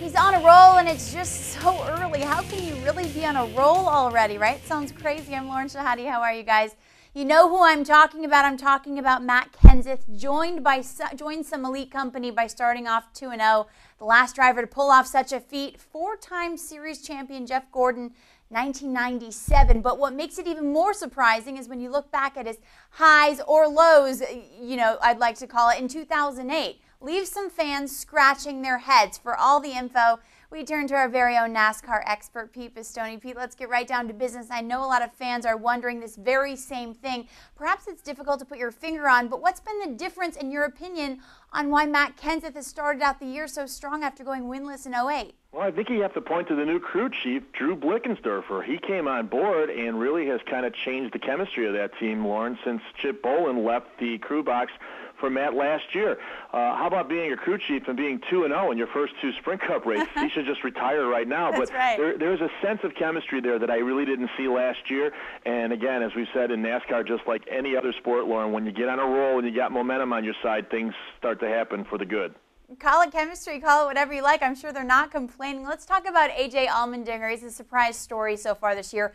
He's on a roll, and it's just so early. How can you really be on a roll already, right? Sounds crazy. I'm Lauren Shehadi. How are you guys? You know who I'm talking about. I'm talking about Matt Kenseth, joined some elite company by starting off 2-0. The last driver to pull off such a feat, four-time series champion Jeff Gordon, 1997. But what makes it even more surprising is when you look back at his highs or lows, I'd like to call it, in 2008. Leaves some fans scratching their heads. For all the info, we turn to our very own NASCAR expert, Pete Pistone. Pete, let's get right down to business. I know a lot of fans are wondering this very same thing. Perhaps it's difficult to put your finger on, but what's been the difference, in your opinion, on why Matt Kenseth has started out the year so strong after going winless in 2008? Well, I think you have to point to the new crew chief, Drew Blickensderfer. He came on board and really has kind of changed the chemistry of that team, Lauren, since Chip Bolin left the crew box for Matt last year. How about being a crew chief and being 2-0 in your first two Sprint Cup races? He should just retire right now. That's but right. There's a sense of chemistry there that I really didn't see last year. And again, as we said in NASCAR, just like any other sport, Lauren, when you get on a roll and you got momentum on your side, things start to happen for the good. Call it chemistry, call it whatever you like. I'm sure they're not complaining. Let's talk about A.J. Allmendinger. He's a surprise story so far this year.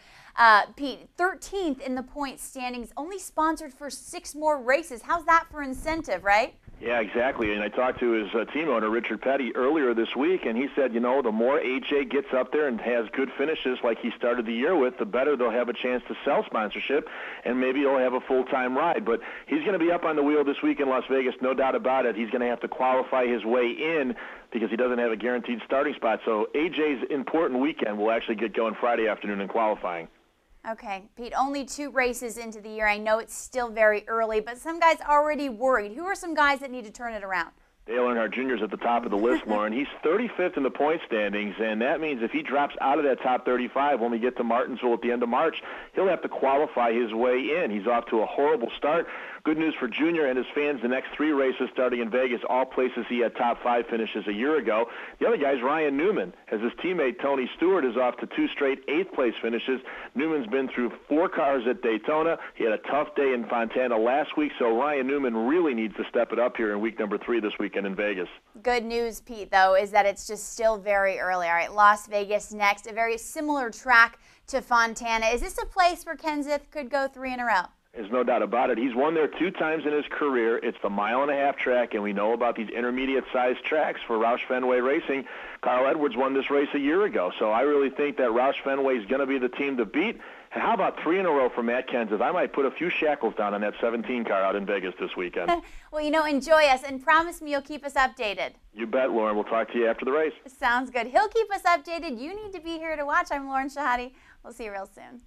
Pete, 13th in the point standings, only sponsored for 6 more races. How's that for incentive, right? Yeah, exactly. And I talked to his team owner, Richard Petty, earlier this week, and he said, the more AJ gets up there and has good finishes like he started the year with, the better they'll have a chance to sell sponsorship, and maybe he'll have a full-time ride. But he's going to be up on the wheel this week in Las Vegas, no doubt about it. He's going to have to qualify his way in because he doesn't have a guaranteed starting spot. So AJ's important weekend will actually get going Friday afternoon in qualifying. Okay, Pete, only 2 races into the year. I know it's still very early, but some guys already worried. Who are some guys that need to turn it around? Dale Earnhardt Jr. is at the top of the list, Lauren. He's 35th in the point standings, and that means if he drops out of that top 35 when we get to Martinsville at the end of March, he'll have to qualify his way in. He's off to a horrible start. Good news for Jr. and his fans, the next 3 races starting in Vegas, all places he had top 5 finishes a year ago. The other guy's Ryan Newman, as his teammate Tony Stewart is off to 2 straight 8th-place finishes. Newman's been through 4 cars at Daytona. He had a tough day in Fontana last week, so Ryan Newman really needs to step it up here in week number 3 this weekend in Vegas. Good news, Pete, though, is that it's just still very early. All right, Las Vegas next, a very similar track to Fontana. Is this a place where Kenseth could go 3 in a row? There's no doubt about it. He's won there 2 times in his career. It's the 1.5-mile track, and we know about these intermediate-sized tracks for Roush Fenway Racing. Carl Edwards won this race a year ago, so I really think that Roush Fenway is going to be the team to beat. And how about 3 in a row for Matt Kenseth? I might put a few shackles down on that 17 car out in Vegas this weekend. Well, enjoy us and promise me you'll keep us updated. You bet, Lauren. We'll talk to you after the race. Sounds good. He'll keep us updated. You need to be here to watch. I'm Lauren Shehadi. We'll see you real soon.